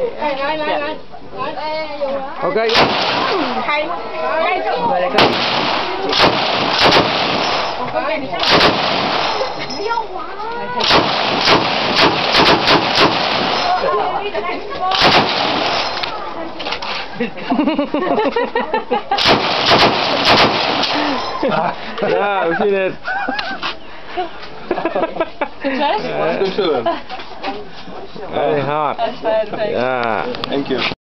Nein. Okay. Ja, we zien het. Succes? Hey, hard. Ja. Thank you.